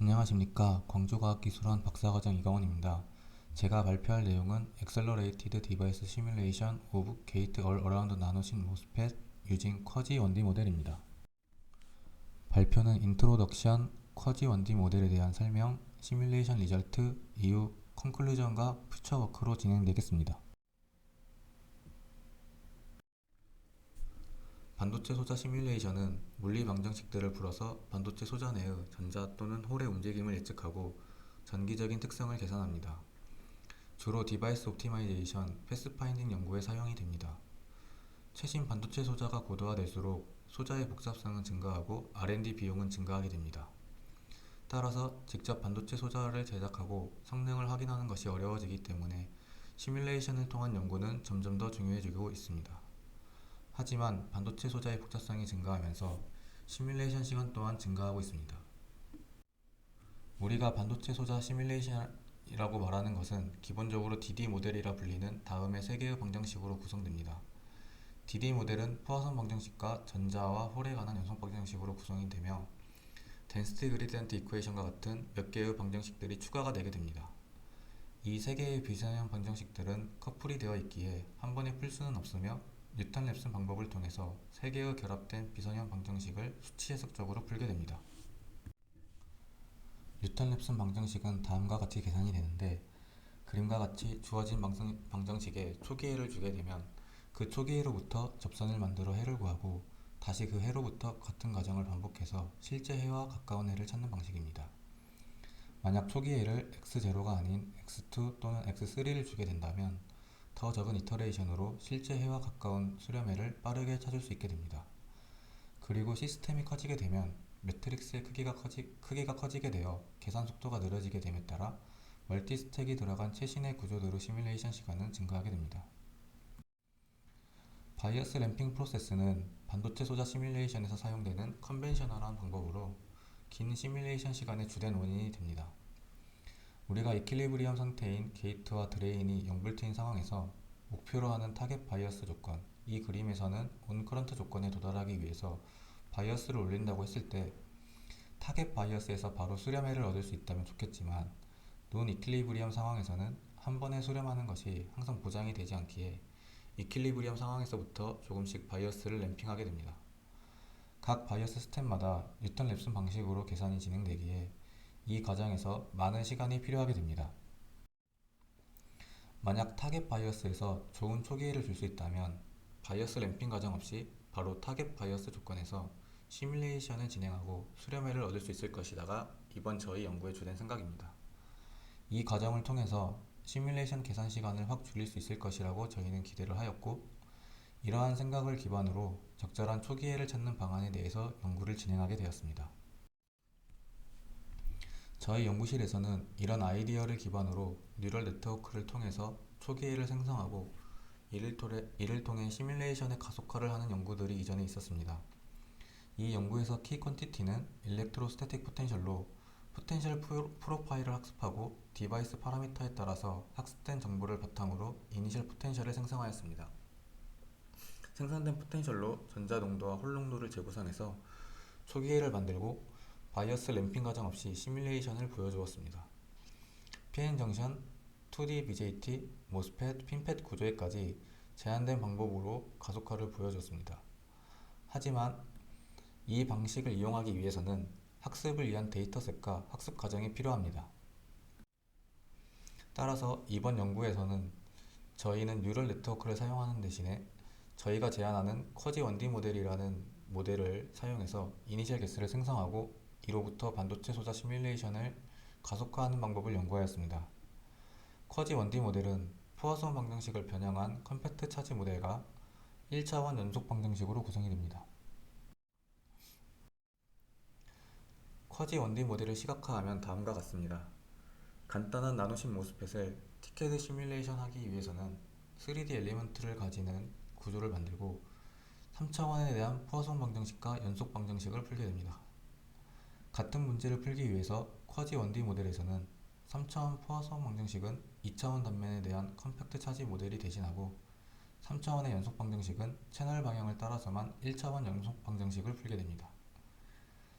안녕하십니까. 광주과학기술원 박사과정 이강원입니다. 제가 발표할 내용은 Accelerated Device Simulation of Gate All-Around Nanosheet MOSFET Using Quasi 1D 모델입니다. 발표는 인트로덕션, 쿼지 1D 모델에 대한 설명, 시뮬레이션 리절트, 이후 컨클루전과 퓨처워크로 진행되겠습니다. 반도체 소자 시뮬레이션은 물리 방정식들을 풀어서 반도체 소자 내의 전자 또는 홀의 움직임을 예측하고 전기적인 특성을 계산합니다. 주로 디바이스 옵티마이제이션, 패스파인딩 연구에 사용이 됩니다. 최신 반도체 소자가 고도화될수록 소자의 복잡성은 증가하고 R&D 비용은 증가하게 됩니다. 따라서 직접 반도체 소자를 제작하고 성능을 확인하는 것이 어려워지기 때문에 시뮬레이션을 통한 연구는 점점 더 중요해지고 있습니다. 하지만 반도체 소자의 복잡성이 증가하면서 시뮬레이션 시간 또한 증가하고 있습니다. 우리가 반도체 소자 시뮬레이션이라고 말하는 것은 기본적으로 DD 모델이라 불리는 다음의 세 개의 방정식으로 구성됩니다. DD 모델은 포화성 방정식과 전자와 홀에 관한 연속 방정식으로 구성이 되며 덴시티 그레디언트 이퀘이션과 같은 몇 개의 방정식들이 추가가 되게 됩니다. 이 세 개의 비선형 방정식들은 커플이 되어 있기에 한 번에 풀 수는 없으며 뉴턴-랩슨 방법을 통해서 세 개의 결합된 비선형 방정식을 수치 해석적으로 풀게 됩니다. 뉴턴-랩슨 방정식은 다음과 같이 계산이 되는데, 그림과 같이 주어진 방정식에 초기해를 주게 되면 그 초기해로부터 접선을 만들어 해를 구하고 다시 그 해로부터 같은 과정을 반복해서 실제 해와 가까운 해를 찾는 방식입니다. 만약 초기해를 x0가 아닌 x2 또는 x3를 주게 된다면 더 적은 이터레이션으로 실제 해와 가까운 수렴해를 빠르게 찾을 수 있게 됩니다. 그리고 시스템이 커지게 되면 매트릭스의 크기가 커지게 되어 계산 속도가 느려지게 됨에 따라 멀티스택이 들어간 최신의 구조대로 시뮬레이션 시간은 증가하게 됩니다. 바이어스 램핑 프로세스는 반도체 소자 시뮬레이션에서 사용되는 컨벤셔널한 방법으로 긴 시뮬레이션 시간의 주된 원인이 됩니다. 우리가 이퀄리브리엄 상태인 게이트와 드레인이 영불트인 상황에서 목표로 하는 타겟 바이어스 조건, 이 그림에서는 온커런트 조건에 도달하기 위해서 바이어스를 올린다고 했을 때 타겟 바이어스에서 바로 수렴해를 얻을 수 있다면 좋겠지만 논 이퀄리브리엄 상황에서는 한 번에 수렴하는 것이 항상 보장이 되지 않기에 이퀄리브리엄 상황에서부터 조금씩 바이어스를 램핑하게 됩니다. 각 바이어스 스텝마다 뉴턴-랩슨 방식으로 계산이 진행되기에 이 과정에서 많은 시간이 필요하게 됩니다. 만약 타겟 바이어스에서 좋은 초기화를 줄 수 있다면 바이어스 램핑 과정 없이 바로 타겟 바이어스 조건에서 시뮬레이션을 진행하고 수렴해를 얻을 수 있을 것이다가 이번 저희 연구의 주된 생각입니다. 이 과정을 통해서 시뮬레이션 계산 시간을 확 줄일 수 있을 것이라고 저희는 기대를 하였고, 이러한 생각을 기반으로 적절한 초기해를 찾는 방안에 대해서 연구를 진행하게 되었습니다. 저희 연구실에서는 이런 아이디어를 기반으로 뉴럴 네트워크를 통해서 초기해를 생성하고 이를 통해 시뮬레이션의 가속화를 하는 연구들이 이전에 있었습니다. 이 연구에서 키 퀀티티는 일렉트로스태틱 포텐셜로 포텐셜 프로파일을 학습하고 디바이스 파라미터에 따라서 학습된 정보를 바탕으로 이니셜 포텐셜을 생성하였습니다. 생성된 포텐셜로 전자 농도와 홀 농도를 재구성해서 초기해를 만들고 바이어스 램핑 과정 없이 시뮬레이션을 보여주었습니다. PN 정션, 2D BJT, 모스펫, 핀펫 구조에까지 제한된 방법으로 가속화를 보여줬습니다. 하지만 이 방식을 이용하기 위해서는 학습을 위한 데이터셋과 학습 과정이 필요합니다. 따라서 이번 연구에서는 저희는 뉴럴 네트워크를 사용하는 대신에 저희가 제안하는 쿼지 1D 모델이라는 모델을 사용해서 이니셜 개수를 생성하고 이로부터 반도체 소자 시뮬레이션을 가속화하는 방법을 연구하였습니다. 쿼지 1D 모델은 포화성 방정식을 변형한 컴팩트 차지 모델과 1차원 연속 방정식으로 구성이 됩니다. 쿼지 1D 모델을 시각화하면 다음과 같습니다. 간단한 나노신 모스펫을 티켓 시뮬레이션 하기 위해서는 3D 엘리먼트를 가지는 구조를 만들고 3차원에 대한 포화성 방정식과 연속 방정식을 풀게 됩니다. 같은 문제를 풀기 위해서 쿼지 1D 모델에서는 3차원 포화성 방정식은 2차원 단면에 대한 컴팩트 차지 모델이 대신하고 3차원의 연속 방정식은 채널 방향을 따라서만 1차원 연속 방정식을 풀게 됩니다.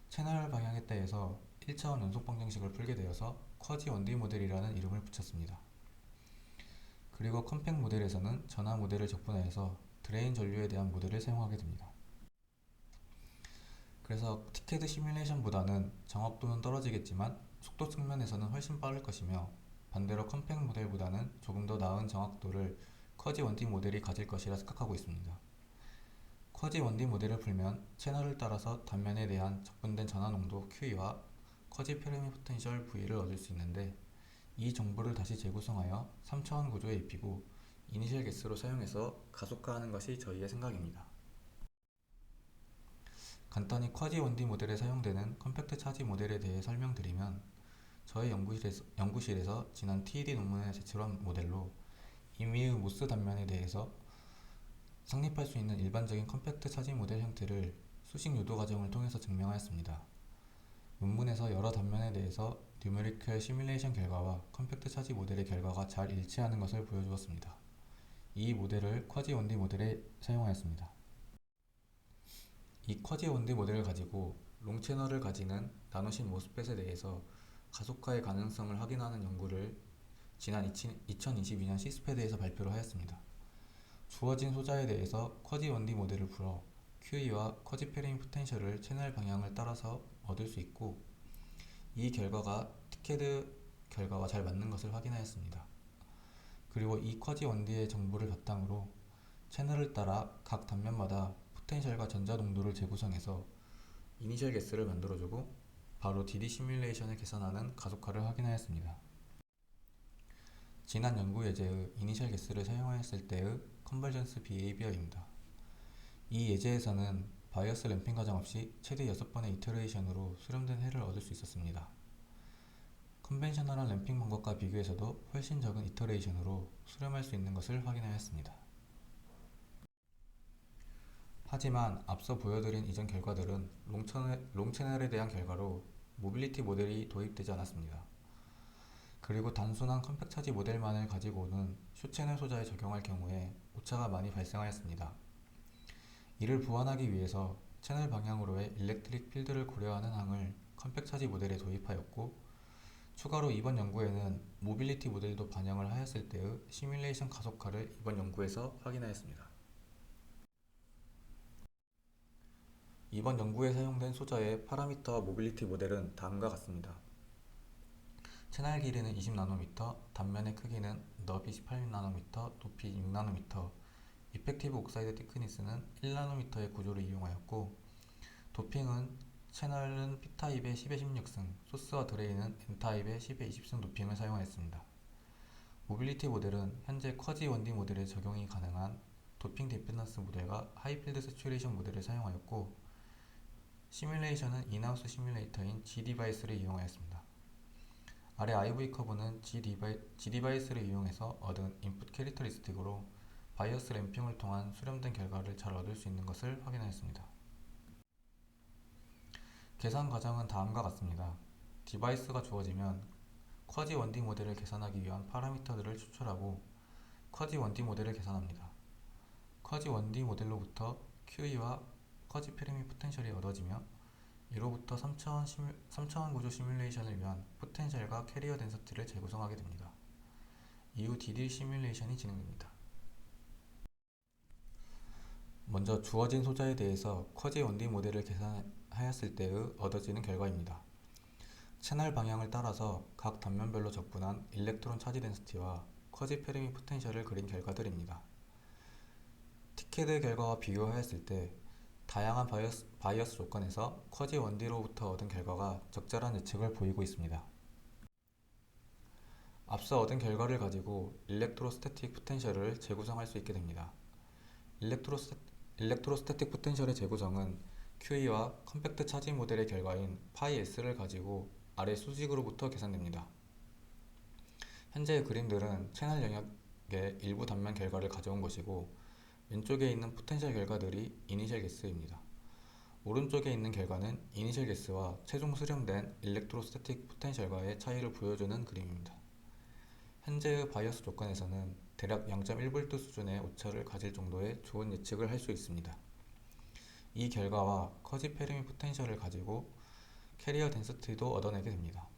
채널 방향에 대해서 1차원 연속 방정식을 풀게 되어서 쿼지 1D 모델이라는 이름을 붙였습니다. 그리고 컴팩 모델에서는 전화 모델을 적분하여서 드레인 전류에 대한 모델을 사용하게 됩니다. 그래서 티켓 시뮬레이션보다는 정확도는 떨어지겠지만 속도 측면에서는 훨씬 빠를 것이며, 반대로 컴팩 모델보다는 조금 더 나은 정확도를 쿼지 1D 모델이 가질 것이라 생각하고 있습니다. 쿼지 1D 모델을 풀면 채널을 따라서 단면에 대한 적분된 전하 농도 QE와 쿼지 페르미 포텐셜 V를 얻을 수 있는데, 이 정보를 다시 재구성하여 3차원 구조에 입히고 이니셜 개수로 사용해서 가속화하는 것이 저희의 생각입니다. 간단히 쿼지 1D 모델에 사용되는 컴팩트 차지 모델에 대해 설명드리면, 저희 연구실에서 지난 TED 논문에 제출한 모델로 임의의 모스 단면에 대해서 성립할 수 있는 일반적인 컴팩트 차지 모델 형태를 수식 유도 과정을 통해서 증명하였습니다. 논문에서 여러 단면에 대해서 뉴메리컬 시뮬레이션 결과와 컴팩트 차지 모델의 결과가 잘 일치하는 것을 보여주었습니다. 이 모델을 쿼지 1D 모델에 사용하였습니다. 이 쿼지 1D 모델을 가지고 롱 채널을 가지는 나노신 모스펫에 대해서 가속화의 가능성을 확인하는 연구를 지난 2022년 시스패드에서 발표를 하였습니다. 주어진 소자에 대해서 쿼지 1D 모델을 풀어 QE와 쿼지 페르미 포텐셜을 채널 방향을 따라서 얻을 수 있고, 이 결과가 티켓 결과와 잘 맞는 것을 확인하였습니다. 그리고 이 쿼지 1D의 정보를 바탕으로 채널을 따라 각 단면마다 포텐셜과 전자 농도를 재구성해서 이니셜 개수를 만들어주고 바로 DD 시뮬레이션을 계산하는 가속화를 확인하였습니다. 지난 연구 예제의 이니셜 개수를 사용하였을 때의 컨버전스 비헤이비어입니다. 이 예제에서는 바이어스 램핑 과정 없이 최대 6번의 이터레이션으로 수렴된 해를 얻을 수 있었습니다. 컨벤셔널한 램핑 방법과 비교해서도 훨씬 적은 이터레이션으로 수렴할 수 있는 것을 확인하였습니다. 하지만 앞서 보여드린 이전 결과들은 롱 채널에 대한 결과로 모빌리티 모델이 도입되지 않았습니다. 그리고 단순한 컴팩 차지 모델만을 가지고는 쇼채널 소자에 적용할 경우에 오차가 많이 발생하였습니다. 이를 보완하기 위해서 채널 방향으로의 일렉트릭 필드를 고려하는 항을 컴팩 차지 모델에 도입하였고, 추가로 이번 연구에는 모빌리티 모델도 반영을 하였을 때의 시뮬레이션 가속화를 이번 연구에서 확인하였습니다. 이번 연구에 사용된 소자의 파라미터와 모빌리티 모델은 다음과 같습니다. 채널 길이는 20나노미터, 단면의 크기는 너비 18나노미터, 높이 6나노미터, 이펙티브 옥사이드 티크니스는 1나노미터의 구조를 이용하였고, 도핑은 채널은 P타입의 10의 16승, 소스와 드레인은 N타입의 10의 20승 도핑을 사용하였습니다. 모빌리티 모델은 현재 쿼지 1D 모델에 적용이 가능한 도핑 디펜던스 모델과 하이필드 세츄레이션 모델을 사용하였고, 시뮬레이션은 인하우스 시뮬레이터인 G디바이스를 이용하였습니다. 아래 IV 커브는 G디바이스를 이용해서 얻은 인풋 캐릭터리스틱으로 바이어스 램핑을 통한 수렴된 결과를 잘 얻을 수 있는 것을 확인하였습니다. 계산 과정은 다음과 같습니다. 디바이스가 주어지면 쿼지 1D 모델을 계산하기 위한 파라미터들을 추출하고 쿼지 1D 모델을 계산합니다. 쿼지 1D 모델로부터 QE와 쿼지 페르미 포텐셜이 얻어지며, 이로부터 3차원 구조 시뮬레이션을 위한 포텐셜과 캐리어 덴서티를 재구성하게 됩니다. 이후 DD 시뮬레이션이 진행됩니다. 먼저 주어진 소자에 대해서 쿼지 1D 모델을 계산하였을 때의 얻어지는 결과입니다. 채널 방향을 따라서 각 단면별로 적분한 일렉트론 차지 덴시티와 쿼지 페르미 포텐셜을 그린 결과들입니다. 티켓의 결과와 비교하였을 때 다양한 바이어스 조건에서 쿼지 1D로부터 얻은 결과가 적절한 예측을 보이고 있습니다. 앞서 얻은 결과를 가지고 일렉트로스태틱 포텐셜을 재구성할 수 있게 됩니다. 일렉트로스태틱 포텐셜의 재구성은 QE와 컴팩트 차지 모델의 결과인 파이 S를 가지고 아래 수식으로부터 계산됩니다. 현재의 그림들은 채널 영역의 일부 단면 결과를 가져온 것이고, 왼쪽에 있는 포텐셜 결과들이 이니셜 개수입니다. 오른쪽에 있는 결과는 이니셜 개수와 최종 수렴된 일렉트로스태틱 포텐셜과의 차이를 보여주는 그림입니다. 현재의 바이어스 조건에서는 대략 0.1V 수준의 오차를 가질 정도의 좋은 예측을 할 수 있습니다. 이 결과와 쿼지 페르미 포텐셜을 가지고 캐리어 덴시티도 얻어내게 됩니다.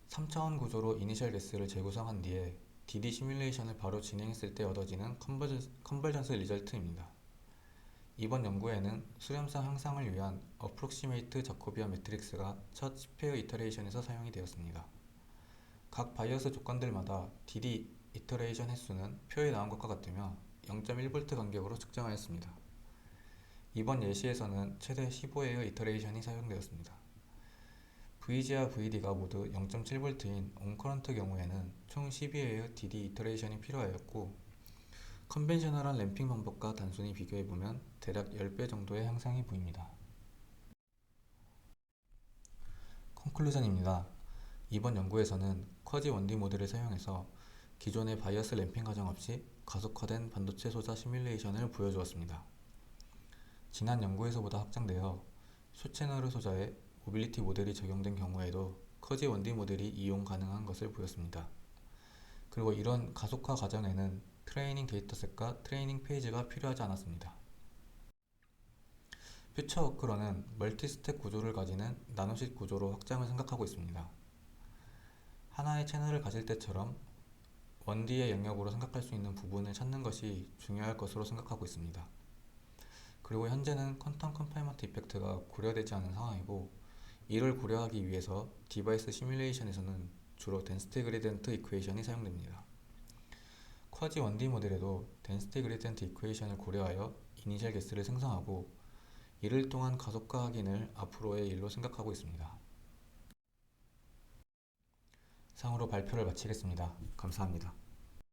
3차원 구조로 이니셜 개수를 재구성한 뒤에 DD 시뮬레이션을 바로 진행했을 때 얻어지는 컨버전스 리절트입니다. 이번 연구에는 수렴성 향상을 위한 어프록시메이트 자코비안 매트릭스가 첫 10회의 이터레이션에서 사용이 되었습니다. 각 바이어스 조건들마다 DD 이터레이션 횟수는 표에 나온 것과 같으며 0.1V 간격으로 측정하였습니다. 이번 예시에서는 최대 15회의 이터레이션이 사용되었습니다. VG와 VD가 모두 0.7V인 온커런트 경우에는 총 12회의 DD 이터레이션이 필요하였고, 컨벤셔널한 램핑 방법과 단순히 비교해보면 대략 10배 정도의 향상이 보입니다. 컨클루전입니다. 이번 연구에서는 쿼지 1D 모델을 사용해서 기존의 바이어스 램핑 과정 없이 가속화된 반도체 소자 시뮬레이션을 보여주었습니다. 지난 연구에서보다 확장되어 쇼채널 소자에 모빌리티 모델이 적용된 경우에도 쿼지 1D 모델이 이용 가능한 것을 보였습니다. 그리고 이런 가속화 과정에는 트레이닝 데이터셋과 트레이닝 페이지가 필요하지 않았습니다. 퓨처워크로는 멀티스택 구조를 가지는 나노식 구조로 확장을 생각하고 있습니다. 하나의 채널을 가질 때처럼 1D의 영역으로 생각할 수 있는 부분을 찾는 것이 중요할 것으로 생각하고 있습니다. 그리고 현재는 퀀텀 컨파인먼트 이펙트가 고려되지 않은 상황이고, 이를 고려하기 위해서 디바이스 시뮬레이션에서는 주로 덴시티 그레디언트 이퀘이션이 사용됩니다. 쿼지 1D 모델에도 덴시티 그레디언트 이퀘이션을 고려하여 이니셜 개수를 생성하고 이를 통한 가속화 확인을 앞으로의 일로 생각하고 있습니다. 이상으로 발표를 마치겠습니다. 감사합니다.